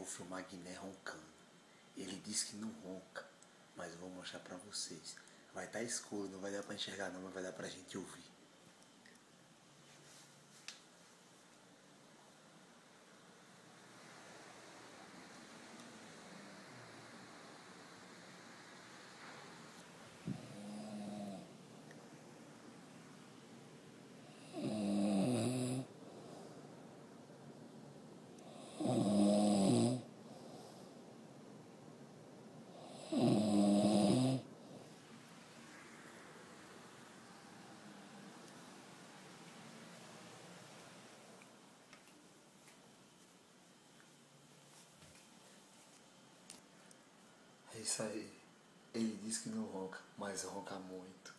vou filmar Guiné roncando. Ele disse que não ronca, mas eu vou mostrar pra vocês. Vai estar escuro, não vai dar pra enxergar não, mas vai dar pra gente ouvir. É isso aí. Ele disse que não ronca, mas ronca muito.